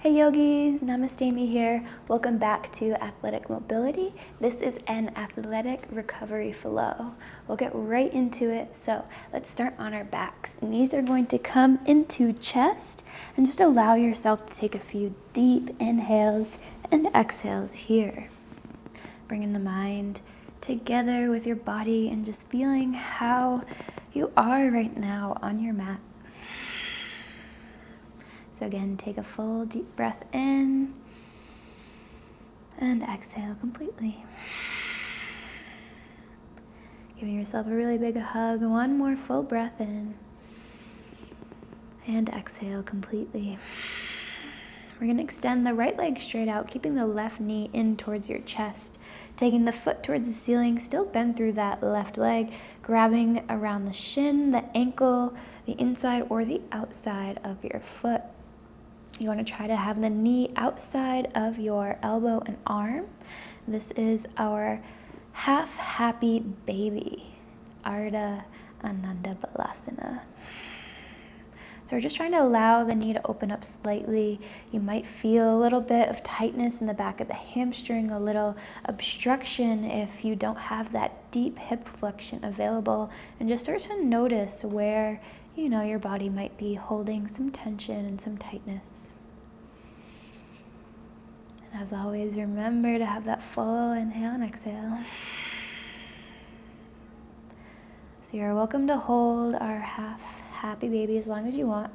Hey yogis, Namaste me here. Welcome back to Athletic Mobility. This is an athletic recovery flow. We'll get right into it. So let's start on our backs. Knees are going to come into chest and just allow yourself to take a few deep inhales and exhales here. Bringing the mind together with your body and just feeling how you are right now on your mat. So again, take a full deep breath in and exhale completely. Giving yourself a really big hug. One more full breath in and exhale completely. We're going to extend the right leg straight out, keeping the left knee in towards your chest, taking the foot towards the ceiling, still bend through that left leg, grabbing around the shin, the ankle, the inside or the outside of your foot. You want to try to have the knee outside of your elbow and arm. This is our half happy baby, Ardha Ananda Balasana. So we're just trying to allow the knee to open up slightly. You might feel a little bit of tightness in the back of the hamstring, a little obstruction if you don't have that deep hip flexion available, and just start to notice where your body might be holding some tension and some tightness. And as always, remember to have that full inhale and exhale. So you're welcome to hold our half happy baby as long as you want.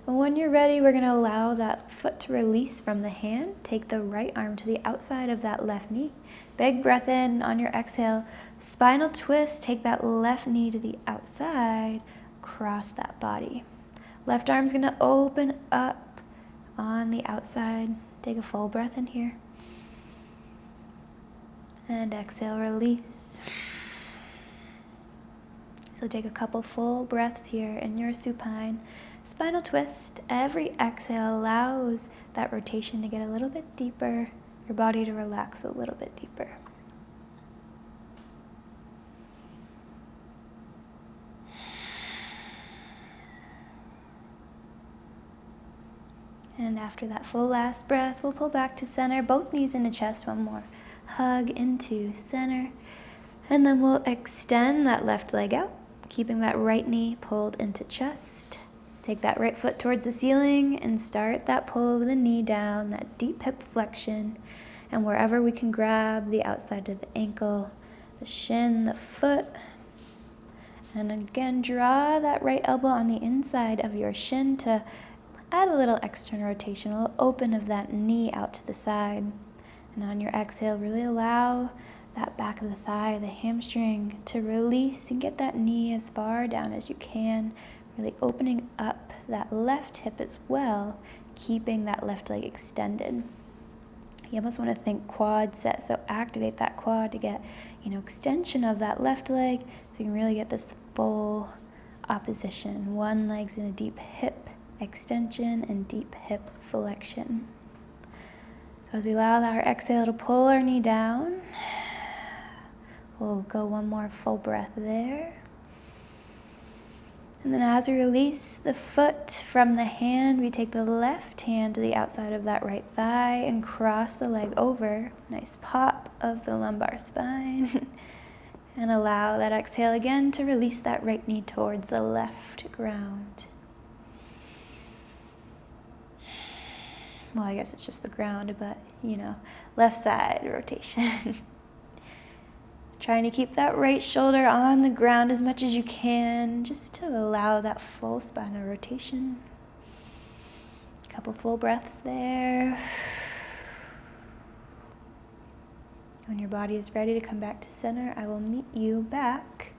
And when you're ready, we're going to allow that foot to release from the hand. Take the right arm to the outside of that left knee. Big breath in on your exhale. Spinal twist, take that left knee to the outside. Cross that body. Left arm's going to open up on the outside. Take a full breath in here. And exhale, release. So take a couple full breaths here in your supine. Spinal twist. Every exhale allows that rotation to get a little bit deeper, your body to relax a little bit deeper. And after that full last breath, we'll pull back to center, both knees into chest, one more. Hug into center. And then we'll extend that left leg out, keeping that right knee pulled into chest. Take that right foot towards the ceiling and start that pull of the knee down, that deep hip flexion. And wherever we can grab the outside of the ankle, the shin, the foot. And again, draw that right elbow on the inside of your shin to add a little external rotation, a little open of that knee out to the side. And on your exhale, really allow that back of the thigh, the hamstring, to release and get that knee as far down as you can, really opening up that left hip as well, keeping that left leg extended. You almost want to think quad set, so activate that quad to get, extension of that left leg so you can really get this full opposition. One leg's in a deep hip extension and deep hip flexion. So as we allow our exhale to pull our knee down, we'll go one more full breath there. And then as we release the foot from the hand, we take the left hand to the outside of that right thigh and cross the leg over. Nice pop of the lumbar spine. And allow that exhale again to release that right knee towards the left ground. Well, I guess it's just the ground, but left side rotation. Trying to keep that right shoulder on the ground as much as you can, just to allow that full spinal rotation. A couple full breaths there. When your body is ready to come back to center, I will meet you back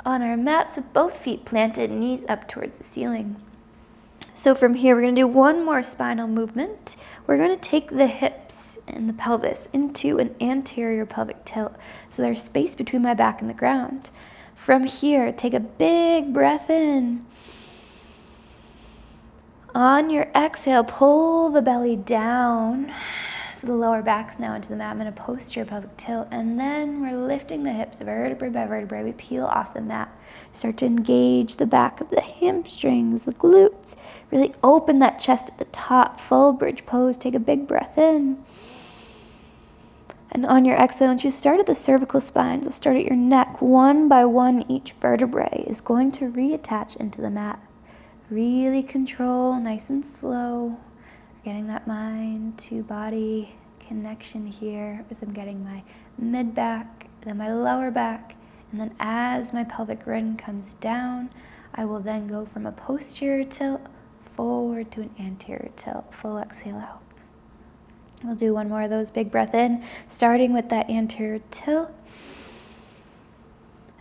on our mats with both feet planted, knees up towards the ceiling. So from here, we're going to do one more spinal movement. We're going to take the hips and the pelvis into an anterior pelvic tilt. So there's space between my back and the ground. From here, take a big breath in. On your exhale, pull the belly down So the lower back's now into the mat. I'm in a posterior pelvic tilt, and then we're lifting the hips vertebrae by vertebrae. We peel off the mat. Start to engage the back of the hamstrings, the glutes. Really open that chest at the top. Full bridge pose. Take a big breath in. And on your exhale, once you start at the cervical spine, so start at your neck. One by one, each vertebrae is going to reattach into the mat. Really control, nice and slow. Getting that mind to body connection here as I'm getting my mid back, then my lower back, and then as my pelvic ring comes down, I will then go from a posterior tilt forward to an anterior tilt. Full exhale out. We'll do one more of those. Big breath in, starting with that anterior tilt.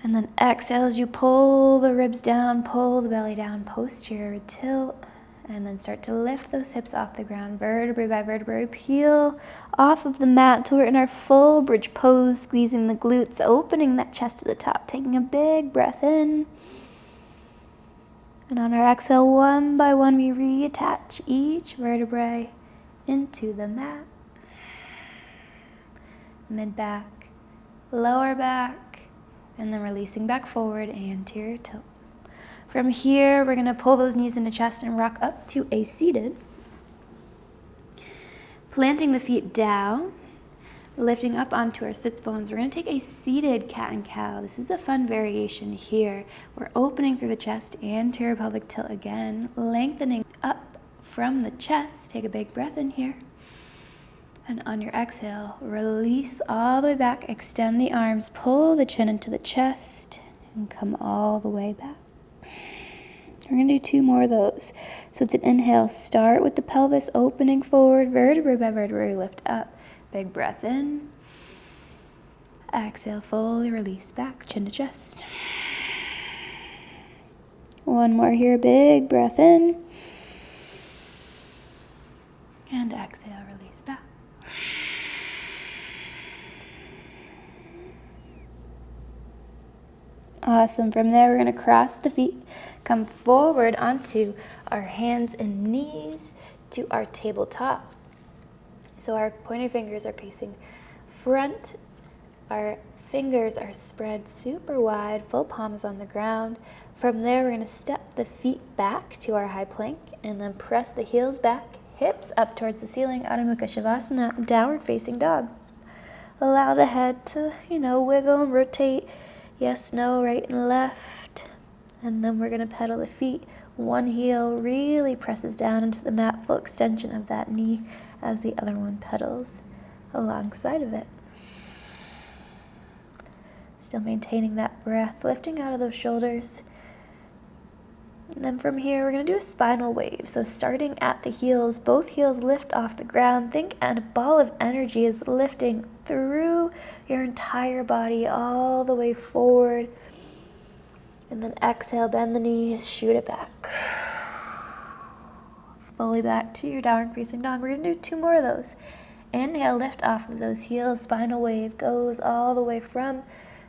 And then exhale as you pull the ribs down, pull the belly down, posterior tilt. And then start to lift those hips off the ground, vertebrae by vertebrae. Peel off of the mat until we're in our full bridge pose, squeezing the glutes, opening that chest to the top, taking a big breath in. And on our exhale, one by one, we reattach each vertebrae into the mat. Mid back, lower back, and then releasing back forward, anterior tilt. From here, we're gonna pull those knees into chest and rock up to a seated. Planting the feet down, lifting up onto our sits bones. We're gonna take a seated cat and cow. This is a fun variation here. We're opening through the chest, anterior pelvic tilt again, lengthening up from the chest. Take a big breath in here. And on your exhale, release all the way back, extend the arms, pull the chin into the chest, and come all the way back. We're going to do two more of those. So it's an inhale. Start with the pelvis opening forward, vertebrae by vertebrae, lift up. Big breath in. Exhale, fully release back, chin to chest. One more here, big breath in. And exhale, release back. Awesome. From there, we're going to cross the feet, come forward onto our hands and knees to our tabletop. So our pointer fingers are facing front. Our fingers are spread super wide, full palms on the ground. From there, we're going to step the feet back to our high plank and then press the heels back, hips up towards the ceiling, Adho Mukha Shavasana, downward facing dog. Allow the head to, wiggle and rotate. Yes, no, right and left. And then we're going to pedal the feet. One heel really presses down into the mat, full extension of that knee as the other one pedals alongside of it. Still maintaining that breath, lifting out of those shoulders. And then from here, we're going to do a spinal wave. So starting at the heels, both heels lift off the ground. Think a ball of energy is lifting through your entire body all the way forward. And then exhale, bend the knees, shoot it back. Fully back to your downward facing dog. We're going to do two more of those. Inhale, lift off of those heels. Spinal wave goes all the way from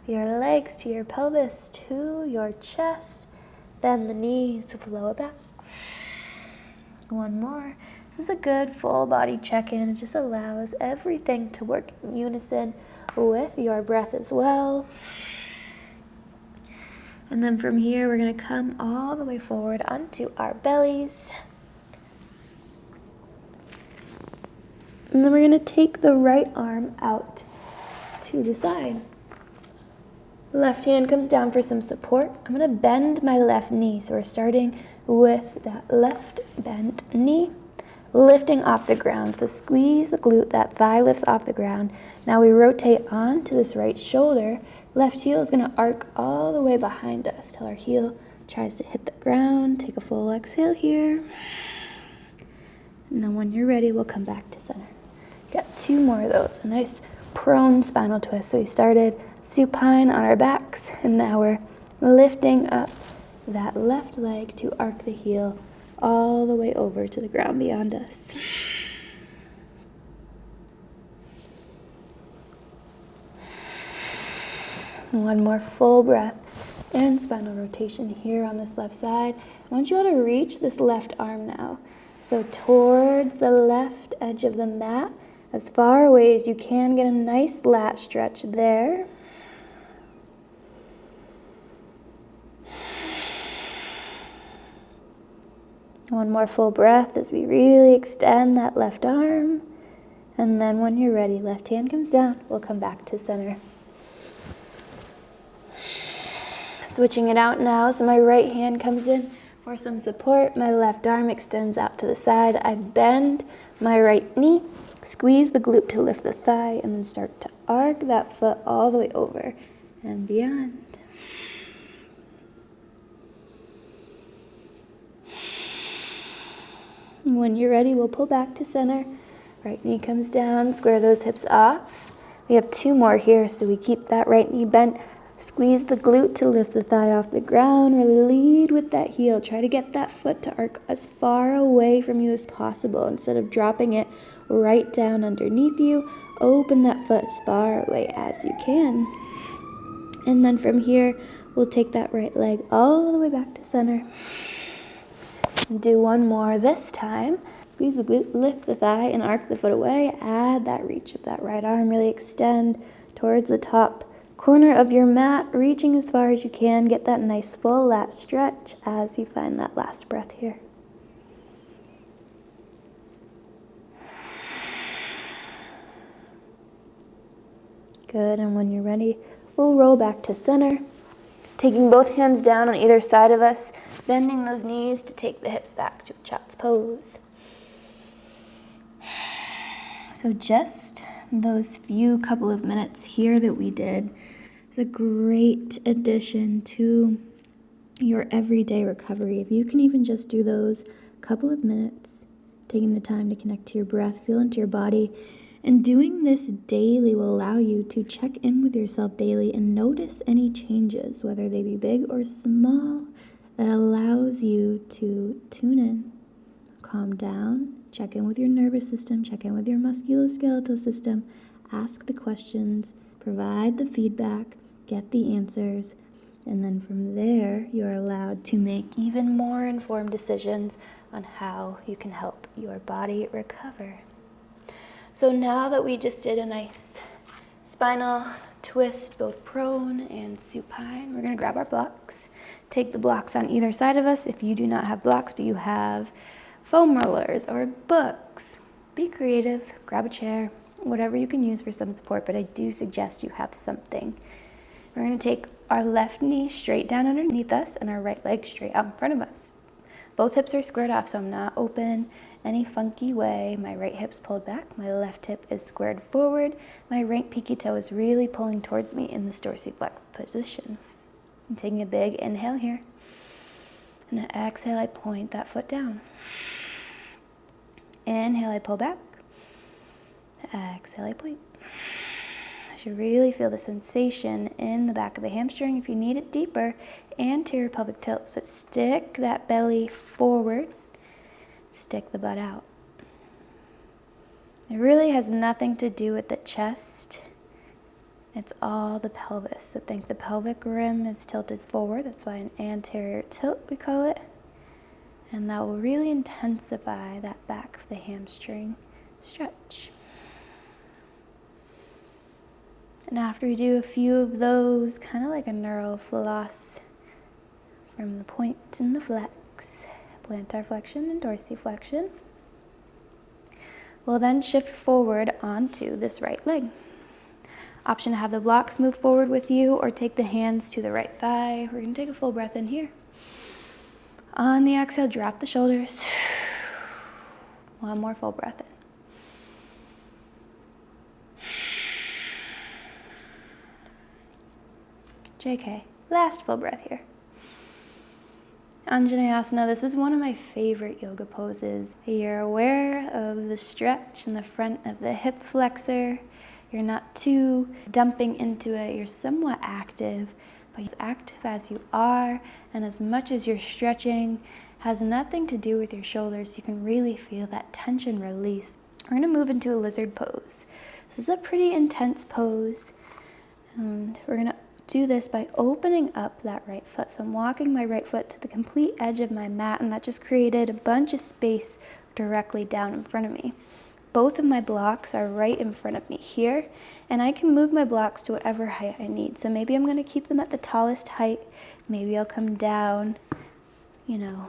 your legs to your pelvis to your chest. Bend the knees, flow it back. One more. This is a good full body check-in. It just allows everything to work in unison with your breath as well. And then from here, we're going to come all the way forward onto our bellies. And then we're going to take the right arm out to the side. Left hand comes down for some support. I'm going to bend my left knee. So we're starting with that left bent knee, lifting off the ground. So squeeze the glute, that thigh lifts off the ground. Now we rotate onto this right shoulder. Left heel is going to arc all the way behind us till our heel tries to hit the ground. Take a full exhale here. And then when you're ready, we'll come back to center. Got two more of those. A nice prone spinal twist. So we started supine on our backs, and now we're lifting up that left leg to arc the heel all the way over to the ground beyond us. One more full breath and spinal rotation here on this left side. I want you all to reach this left arm now. So towards the left edge of the mat, as far away as you can. Get a nice lat stretch there. One more full breath as we really extend that left arm. And then when you're ready, left hand comes down. We'll come back to center. Switching it out now, so my right hand comes in for some support. My left arm extends out to the side. I bend my right knee, squeeze the glute to lift the thigh, and then start to arc that foot all the way over and beyond. When you're ready, we'll pull back to center. Right knee comes down, square those hips off. We have 2 more here, so we keep that right knee bent. Squeeze the glute to lift the thigh off the ground. Really lead with that heel. Try to get that foot to arc as far away from you as possible. Instead of dropping it right down underneath you, open that foot as far away as you can. And then from here, we'll take that right leg all the way back to center. Do one more this time. Squeeze the glute, lift the thigh, and arc the foot away. Add that reach of that right arm. Really extend towards the top corner of your mat, reaching as far as you can. Get that nice full lat stretch as you find that last breath here. Good, and when you're ready, we'll roll back to center. Taking both hands down on either side of us, bending those knees to take the hips back to a child's pose. So just those few couple of minutes here that we did is a great addition to your everyday recovery. If you can even just do those couple of minutes, taking the time to connect to your breath, feel into your body, and doing this daily will allow you to check in with yourself daily and notice any changes, whether they be big or small, that allows you to tune in, calm down, check in with your nervous system, check in with your musculoskeletal system, ask the questions, provide the feedback, get the answers, and then from there, you're allowed to make even more informed decisions on how you can help your body recover. So now that we just did a nice spinal twist, both prone and supine, we're going to grab our blocks. Take the blocks on either side of us. If you do not have blocks, but you have foam rollers or books, be creative, grab a chair, whatever you can use for some support, but I do suggest you have something. We're going to take our left knee straight down underneath us and our right leg straight out in front of us. Both hips are squared off, so I'm not open any funky way. My right hip's pulled back, my left hip is squared forward, my right pinky toe is really pulling towards me in this dorsiflex position. I'm taking a big inhale here, and an exhale, I point that foot down. Inhale, I pull back. Exhale, I point. I should really feel the sensation in the back of the hamstring. If you need it deeper, anterior pelvic tilt. So stick that belly forward, stick the butt out. It really has nothing to do with the chest. It's all the pelvis. So think the pelvic rim is tilted forward. That's why an anterior tilt, we call it. And that will really intensify that back of the hamstring stretch. And after we do a few of those, kind of like a neural floss from the point and the flex, plantar flexion and dorsiflexion, we'll then shift forward onto this right leg. Option to have the blocks move forward with you or take the hands to the right thigh. We're going to take a full breath in here. On the exhale, drop the shoulders. One more full breath in. JK, last full breath here. Anjaneyasana, this is one of my favorite yoga poses. You're aware of the stretch in the front of the hip flexor. You're not too dumping into it. You're somewhat active, but as active as you are and as much as you're stretching has nothing to do with your shoulders. You can really feel that tension release. We're going to move into a lizard pose. This is a pretty intense pose, and we're going to do this by opening up that right foot. So I'm walking my right foot to the complete edge of my mat, and that just created a bunch of space directly down in front of me. both of my blocks are right in front of me here, and I can move my blocks to whatever height I need. So maybe I'm gonna keep them at the tallest height. Maybe I'll come down, you know,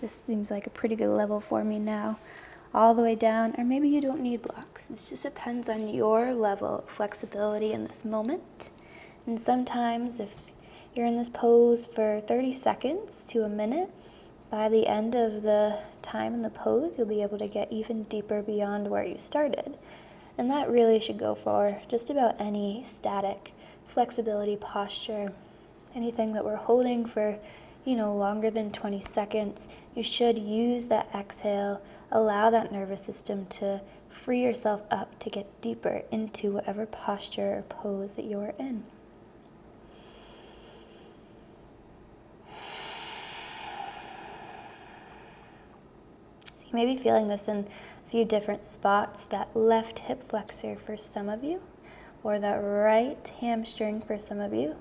this seems like a pretty good level for me now, all the way down, or maybe you don't need blocks. It just depends on your level of flexibility in this moment. And sometimes if you're in this pose for 30 seconds to a minute, by the end of the time in the pose, you'll be able to get even deeper beyond where you started. And that really should go for just about any static flexibility posture, anything that we're holding for, you know, longer than 20 seconds. You should use that exhale, allow that nervous system to free yourself up to get deeper into whatever posture or pose that you're in. So you may be feeling this in a few different spots, that left hip flexor for some of you, or that right hamstring for some of you.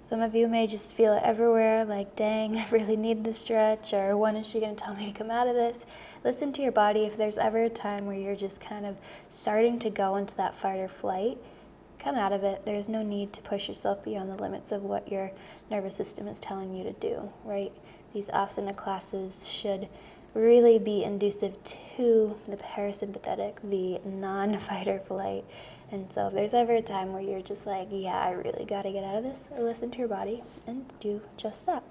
Some of you may just feel it everywhere, like, dang, I really need this stretch, or when is she going to tell me to come out of this? Listen to your body. If there's ever a time where you're just kind of starting to go into that fight or flight, come out of it. There's no need to push yourself beyond the limits of what your nervous system is telling you to do, right? These asana classes should really be inducive to the parasympathetic, the non-fight or flight. And so if there's ever a time where you're just like, yeah, I really got to get out of this, listen to your body and do just that.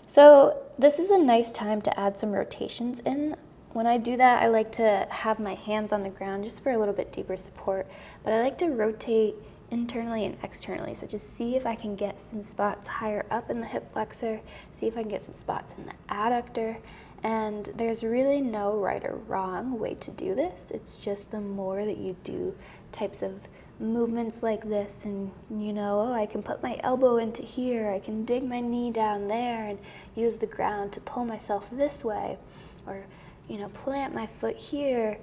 So this is a nice time to add some rotations in. When I do that, I like to have my hands on the ground just for a little bit deeper support, but I like to rotate internally and externally. So just see if I can get some spots higher up in the hip flexor, see if I can get some spots in the adductor. And there's really no right or wrong way to do this. It's just the more that you do types of movements like this, and you know, oh, I can put my elbow into here, I can dig my knee down there and use the ground to pull myself this way, or, you know, plant my foot here,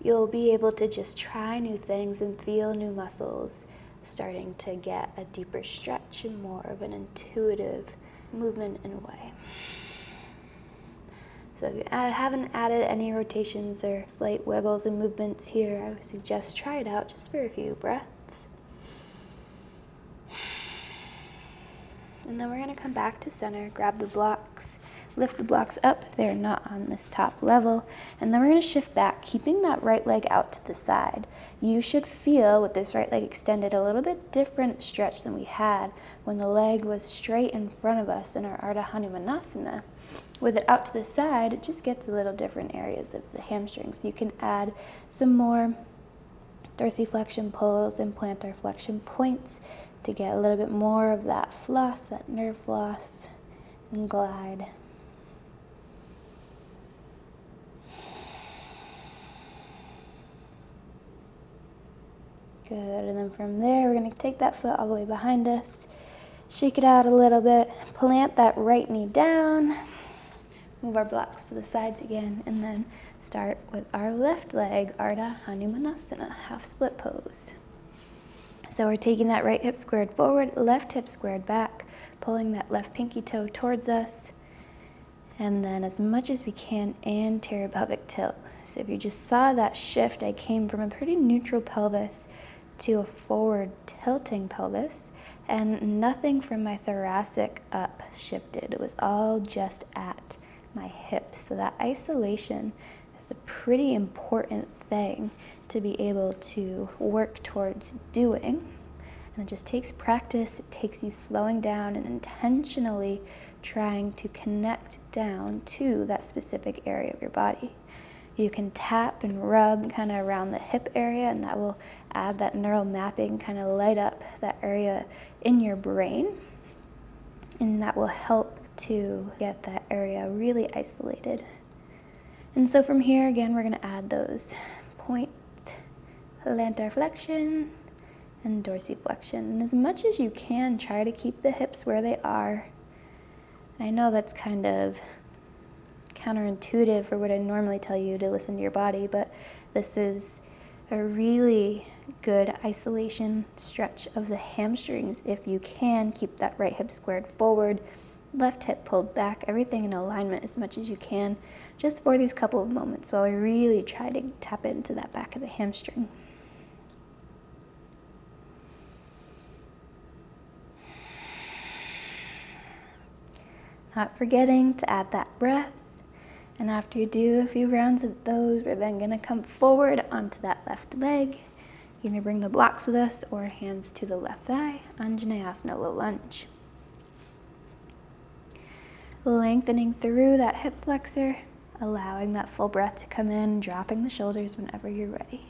you'll be able to just try new things and feel new muscles starting to get a deeper stretch and more of an intuitive movement in a way. So if you haven't added any rotations or slight wiggles and movements here, I would suggest try it out just for a few breaths. And then we're going to come back to center, grab the blocks, lift the blocks up if they're not on this top level, and then we're going to shift back, keeping that right leg out to the side. You should feel, with this right leg extended, a little bit different stretch than we had when the leg was straight in front of us in our Ardha Hanumanasana. With it out to the side, it just gets a little different areas of the hamstrings. You can add some more dorsiflexion pulls and plantar flexion points to get a little bit more of that floss, that nerve floss, and glide. Good, and then from there, we're going to take that foot all the way behind us, shake it out a little bit, plant that right knee down, move our blocks to the sides again, and then start with our left leg, Ardha Hanumanasana, half split pose. So we're taking that right hip squared forward, left hip squared back, pulling that left pinky toe towards us, and then as much as we can, anterior pelvic tilt. So if you just saw that shift, I came from a pretty neutral pelvis to a forward tilting pelvis, and nothing from my thoracic up shifted. It was all just at my hips. So that isolation is a pretty important thing to be able to work towards doing. And it just takes practice. It takes you slowing down and intentionally trying to connect down to that specific area of your body. You can tap and rub kind of around the hip area, and that will add that neural mapping, kind of light up that area in your brain, and that will help to get that area really isolated. And so from here, again, we're going to add those point plantar flexion and dorsiflexion. And as much as you can, try to keep the hips where they are. I know that's kind of counterintuitive for what I normally tell you to listen to your body, but this is a really good isolation stretch of the hamstrings. If you can, keep that right hip squared forward, left hip pulled back, everything in alignment as much as you can. just for these couple of moments while we really try to tap into that back of the hamstring. Not forgetting to add that breath. And after you do a few rounds of those, we're then going to come forward onto that left leg. Either bring the blocks with us or hands to the left thigh, Anjaneyasana, low lunge. Lengthening through that hip flexor, allowing that full breath to come in, dropping the shoulders whenever you're ready.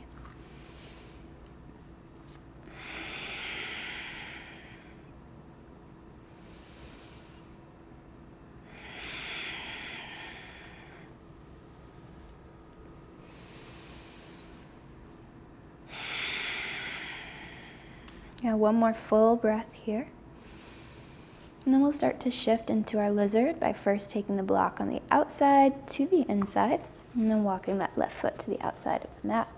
Now one more full breath here. And then we'll start to shift into our lizard by first taking the block on the outside to the inside, and then walking that left foot to the outside of the mat.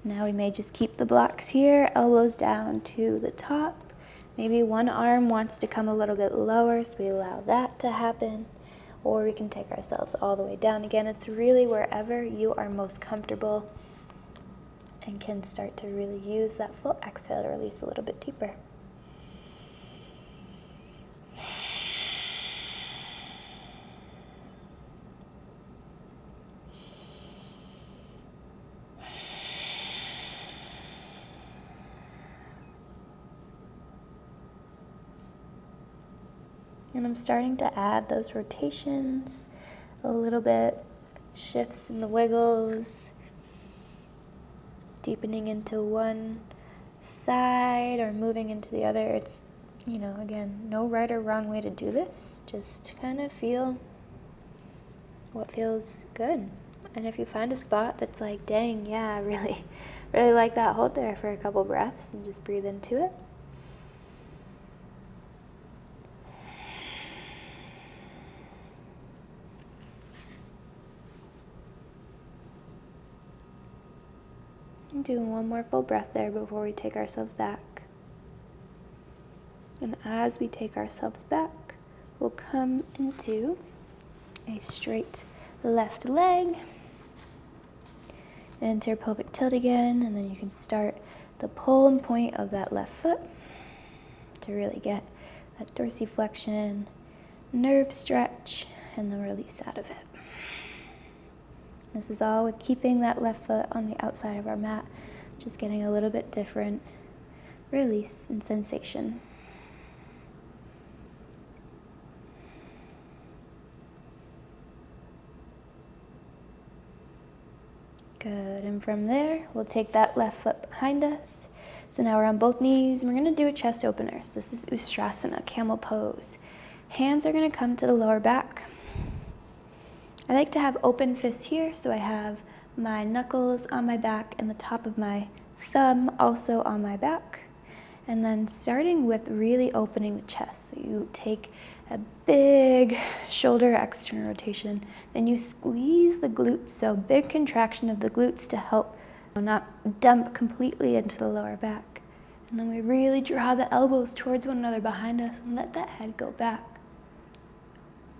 Now we may just keep the blocks here, elbows down to the top. Maybe one arm wants to come a little bit lower, so we allow that to happen. Or we can take ourselves all the way down again. It's really wherever you are most comfortable and can start to really use that full exhale to release a little bit deeper. And I'm starting to add those rotations a little bit, shifts in the wiggles, deepening into one side or moving into the other. It's, again, no right or wrong way to do this. Just kind of feel what feels good. And if you find a spot that's like, dang, yeah, I really like that, hold there for a couple breaths and just breathe into it. Doing one more full breath there before we take ourselves back. And as we take ourselves back, we'll come into a straight left leg. Into your pelvic tilt again, and then you can start the pull and point of that left foot to really get that dorsiflexion, nerve stretch, and then release out of it. This is all with keeping that left foot on the outside of our mat, just getting a little bit different release and sensation. Good, and from there, we'll take that left foot behind us. So now we're on both knees, and we're gonna do a chest opener. So this is Ustrasana, camel pose. Hands are gonna come to the lower back. I like to have open fists here, so I have my knuckles on my back and the top of my thumb also on my back. And then starting with really opening the chest. So you take a big shoulder external rotation, then you squeeze the glutes, so big contraction of the glutes to help not dump completely into the lower back. And then we really draw the elbows towards one another behind us and let that head go back.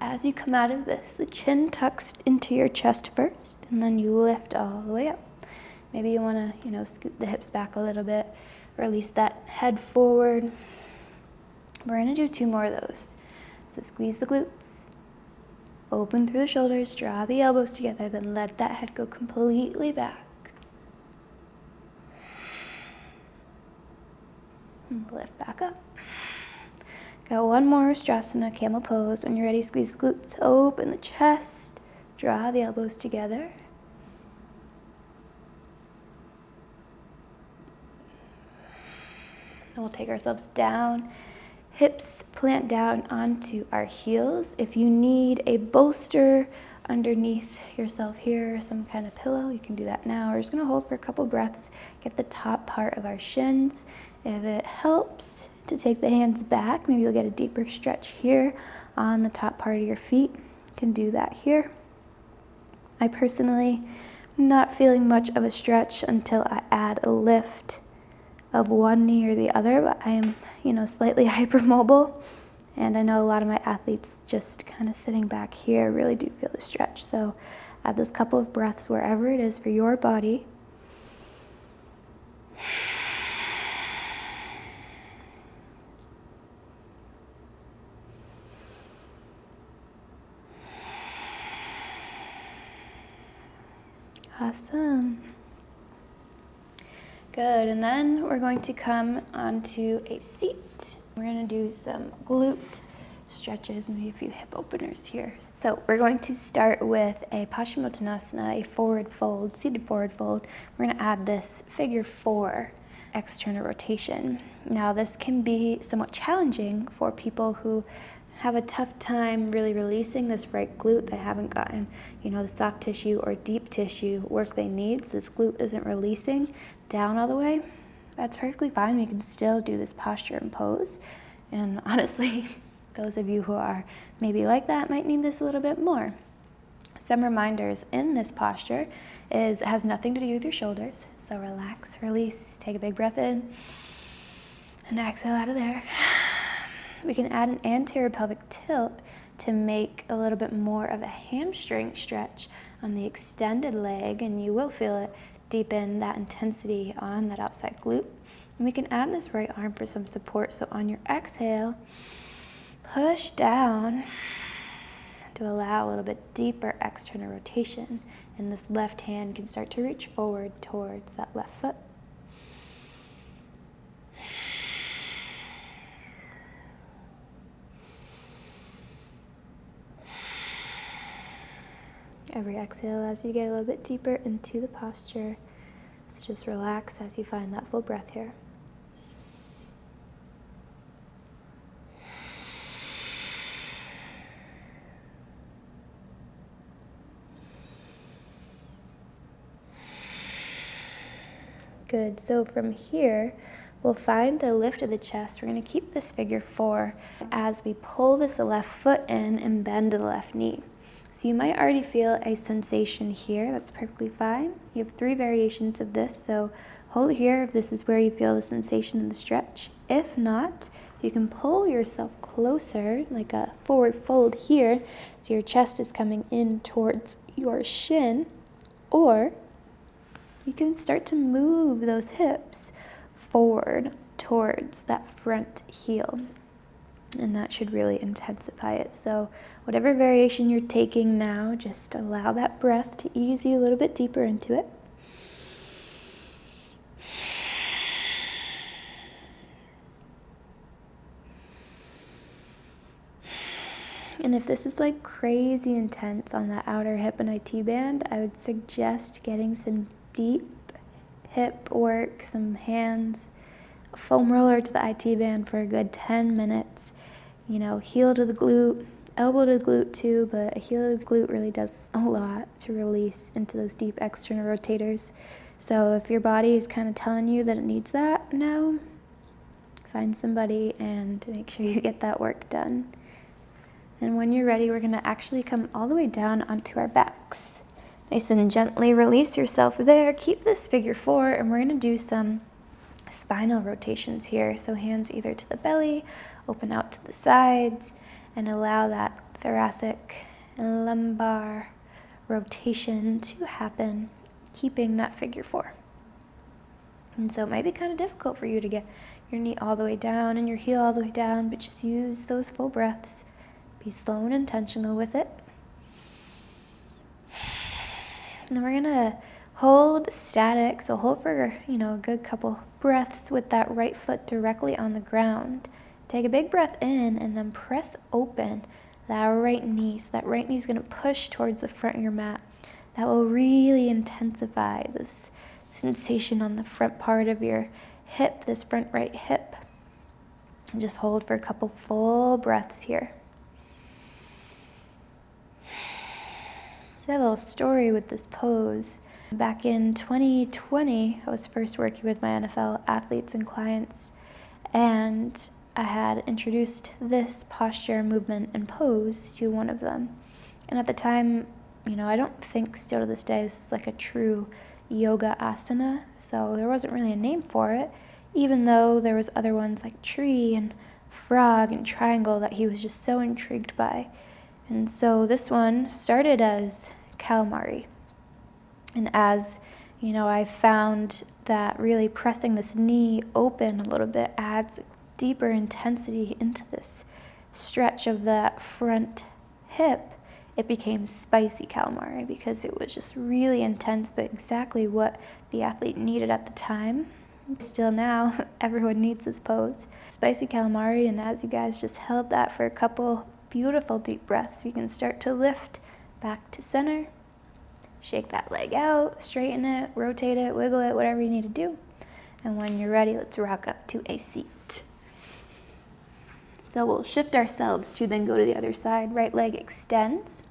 As you come out of this, the chin tucks into your chest first, and then you lift all the way up. Maybe you want to, scoot the hips back a little bit, release that head forward. We're going to do 2 more of those. So squeeze the glutes, open through the shoulders, draw the elbows together, then let that head go completely back. And lift back up. Got one more Ustrasana, camel pose. When you're ready, squeeze the glutes, open the chest, draw the elbows together. And we'll take ourselves down, hips plant down onto our heels. If you need a bolster underneath yourself here, some kind of pillow, you can do that now. We're just gonna hold for a couple breaths, get the top part of our shins. If it helps to take the hands back, maybe you'll get a deeper stretch here on the top part of your feet. You can do that here. I personally am not feeling much of a stretch until I add a lift of one knee or the other, but I am, slightly hypermobile. And I know a lot of my athletes just kind of sitting back here really do feel the stretch. So add those couple of breaths wherever it is for your body. Awesome. Good, and then we're going to come onto a seat. We're gonna do some glute stretches, maybe a few hip openers here. So we're going to start with a Paschimottanasana, a forward fold, seated forward fold. We're gonna add this figure 4 external rotation. Now this can be somewhat challenging for people who have a tough time really releasing this right glute. They haven't gotten, the soft tissue or deep tissue work they need. So this glute isn't releasing down all the way. That's perfectly fine. We can still do this posture and pose. And honestly, those of you who are maybe like that might need this a little bit more. Some reminders in this posture it has nothing to do with your shoulders. So relax, release, take a big breath in, and exhale out of there. We can add an anterior pelvic tilt to make a little bit more of a hamstring stretch on the extended leg, and you will feel it deepen that intensity on that outside glute. And we can add this right arm for some support. So on your exhale, push down to allow a little bit deeper external rotation, and this left hand can start to reach forward towards that left foot. Every exhale allows you to get a little bit deeper into the posture. So just relax as you find that full breath here. Good, so from here, we'll find a lift of the chest. We're gonna keep this figure 4 as we pull this left foot in and bend the left knee. So you might already feel a sensation here. That's perfectly fine. You have 3 variations of this, so hold here if this is where you feel the sensation in the stretch. If not, you can pull yourself closer, like a forward fold here, so your chest is coming in towards your shin, or you can start to move those hips forward towards that front heel. And that should really intensify it. So whatever variation you're taking now, just allow that breath to ease you a little bit deeper into it. And if this is like crazy intense on that outer hip and IT band, I would suggest getting some deep hip work, some hands, a foam roller to the IT band for a good 10 minutes. Heel to the glute, elbow to the glute too, but a heel to the glute really does a lot to release into those deep external rotators. So if your body is kind of telling you that it needs that now, find somebody and make sure you get that work done. And when you're ready, we're gonna actually come all the way down onto our backs. Nice and gently release yourself there. Keep this figure 4, and we're gonna do some spinal rotations here. So hands either to the belly, open out to the sides, and allow that thoracic and lumbar rotation to happen, keeping that figure 4. And so it might be kind of difficult for you to get your knee all the way down and your heel all the way down, but just use those full breaths. Be slow and intentional with it. And then we're gonna hold static, so hold for a good couple breaths with that right foot directly on the ground. Take a big breath in and then press open that right knee. So that right knee is going to push towards the front of your mat. That will really intensify this sensation on the front part of your hip, this front right hip. And just hold for a couple full breaths here. So I have a little story with this pose. Back in 2020, I was first working with my NFL athletes and clients, and I had introduced this posture, movement, and pose to one of them. And at the time, I don't think still to this day this is like a true yoga asana, so there wasn't really a name for it, even though there was other ones like tree and frog and triangle that he was just so intrigued by. And so this one started as calamari. And as I found that really pressing this knee open a little bit adds deeper intensity into this stretch of that front hip, it became spicy calamari because it was just really intense, but exactly what the athlete needed at the time. Still now, everyone needs this pose. Spicy calamari, and as you guys just held that for a couple beautiful deep breaths, we can start to lift back to center. Shake that leg out, straighten it, rotate it, wiggle it, whatever you need to do. And when you're ready, let's rock up to a seat. So we'll shift ourselves to then go to the other side. Right leg extends.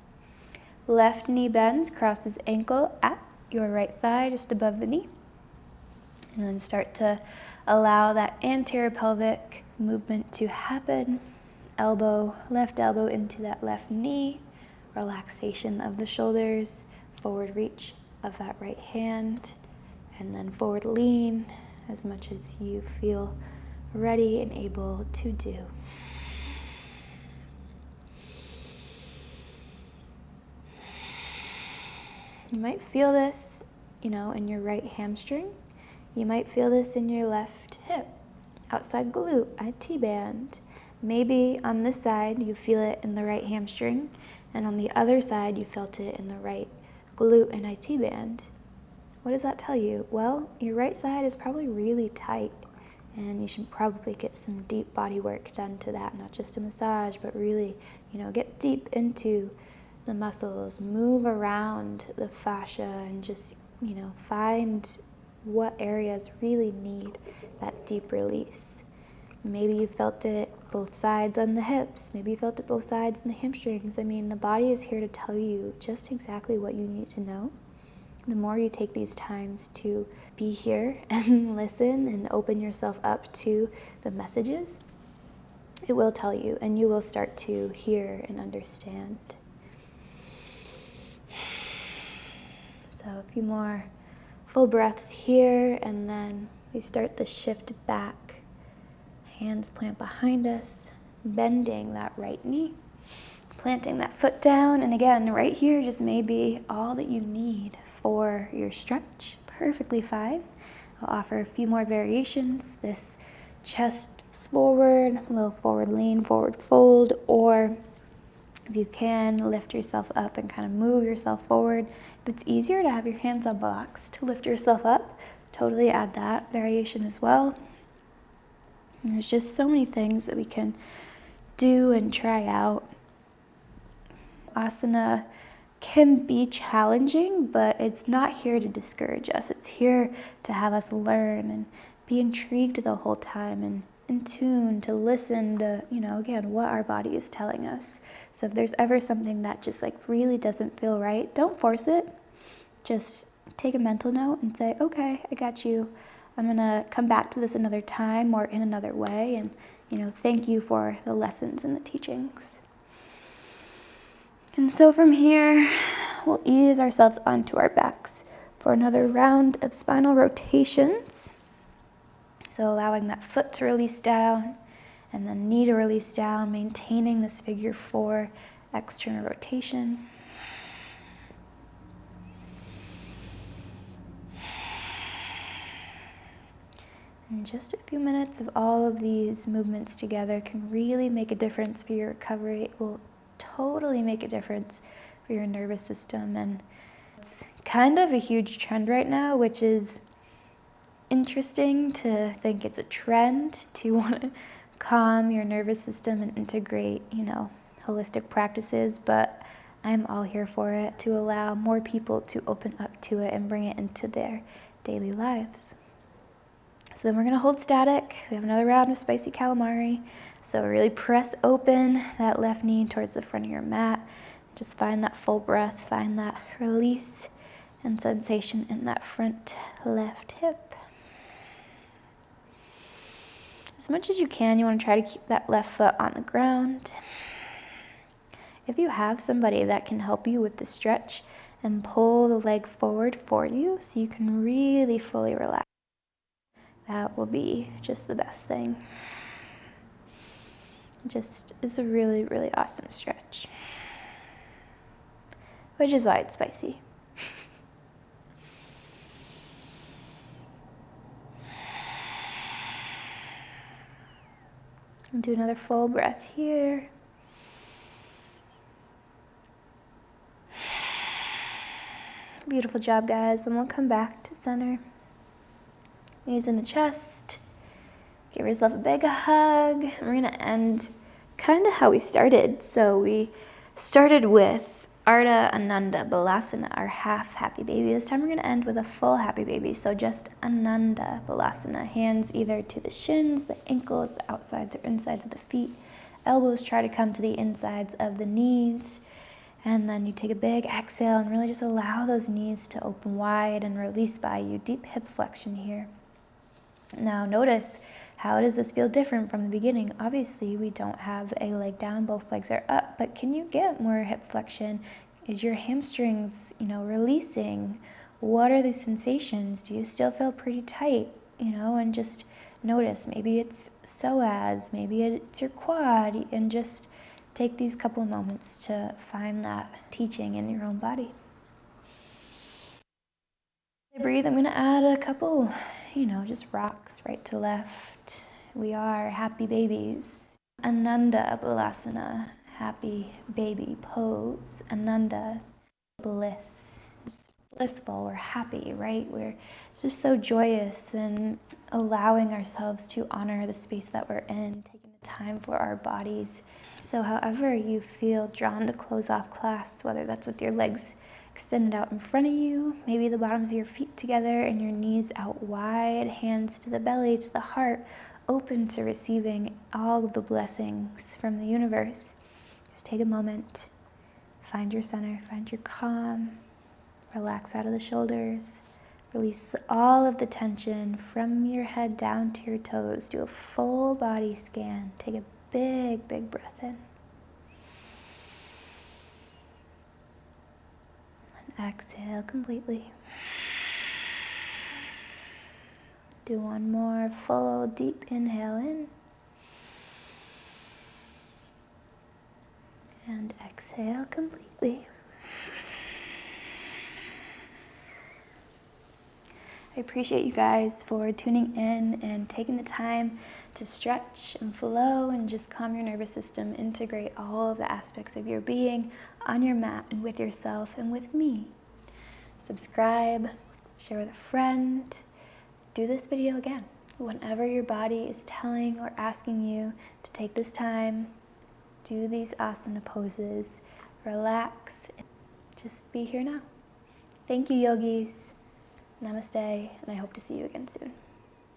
Left knee bends, crosses ankle at your right thigh, just above the knee. And then start to allow that anterior pelvic movement to happen. Left elbow into that left knee. Relaxation of the shoulders. Forward reach of that right hand. And then forward lean as much as you feel ready and able to do. You might feel this, in your right hamstring. You might feel this in your left hip, outside glute, IT band. Maybe on this side you feel it in the right hamstring, and on the other side you felt it in the right glute and IT band. What does that tell you? Well, your right side is probably really tight, and you should probably get some deep body work done to that, not just a massage, but really, get deep into the muscles, move around the fascia, and just, find what areas really need that deep release. Maybe you felt it both sides on the hips. Maybe you felt it both sides in the hamstrings. The body is here to tell you just exactly what you need to know. The more you take these times to be here and listen and open yourself up to the messages, it will tell you, and you will start to hear and understand. So a few more full breaths here, and then we start the shift back. Hands plant behind us, bending that right knee, planting that foot down, and again, right here just may be all that you need for your stretch. Perfectly fine. I'll offer a few more variations. This chest forward, a little forward lean, forward fold, or if you can, lift yourself up and kind of move yourself forward. If it's easier to have your hands on blocks to lift yourself up, totally add that variation as well. And there's just so many things that we can do and try out. Asana can be challenging, but it's not here to discourage us. It's here to have us learn and be intrigued the whole time and in tune to listen to, again, what our body is telling us. So if there's ever something that just really doesn't feel right, don't force it. Just take a mental note and say, okay, I got you. I'm gonna come back to this another time or in another way, and thank you for the lessons and the teachings. And so from here, we'll ease ourselves onto our backs for another round of spinal rotations. So allowing that foot to release down and then knee to release down, maintaining this figure 4 external rotation. And just a few minutes of all of these movements together can really make a difference for your recovery. It will totally make a difference for your nervous system. And it's kind of a huge trend right now, which is interesting to think it's a trend to want to calm your nervous system and integrate, holistic practices. But I'm all here for it, to allow more people to open up to it and bring it into their daily lives. So then we're going to hold static. We have another round of spicy calamari. So really press open that left knee towards the front of your mat. Just find that full breath, find that release and sensation in that front left hip. As much as you can, you want to try to keep that left foot on the ground. If you have somebody that can help you with the stretch and pull the leg forward for you so you can really fully relax, that will be just the best thing. Just is a really, really awesome stretch, which is why it's spicy. And do another full breath here. Beautiful job, guys. Then we'll come back to center. Knees in the chest. Give yourself a big hug. And we're gonna end kind of how we started. So we started with Ardha Ananda Balasana, our half happy baby. This time we're gonna end with a full happy baby. So just Ananda Balasana. Hands either to the shins, the ankles, the outsides or insides of the feet. Elbows try to come to the insides of the knees. And then you take a big exhale and really just allow those knees to open wide and release by you. Deep hip flexion here. Now notice, how does this feel different from the beginning? Obviously, we don't have a leg down, both legs are up, but can you get more hip flexion? Is your hamstrings, releasing? What are the sensations? Do you still feel pretty tight? And just notice, maybe it's psoas, maybe it's your quad, and just take these couple of moments to find that teaching in your own body. Breathe. I'm going to add a couple, just rocks right to left. We are happy babies. Ananda Balasana, happy baby pose. Ananda, bliss. Blissful, we're happy, right? We're just so joyous and allowing ourselves to honor the space that we're in, taking the time for our bodies. So however you feel drawn to close off class, whether that's with your legs extended out in front of you, maybe the bottoms of your feet together and your knees out wide, hands to the belly, to the heart, open to receiving all of the blessings from the universe. Just take a moment, find your center, find your calm, relax out of the shoulders, release all of the tension from your head down to your toes. Do a full body scan. Take a big, big breath in. And exhale completely. Do one more full, deep inhale in. And exhale completely. I appreciate you guys for tuning in and taking the time to stretch and flow and just calm your nervous system, integrate all of the aspects of your being on your mat and with yourself and with me. Subscribe, share with a friend, do this video again. Whenever your body is telling or asking you to take this time, do these asana poses, relax, just be here now. Thank you, yogis. Namaste, and I hope to see you again soon.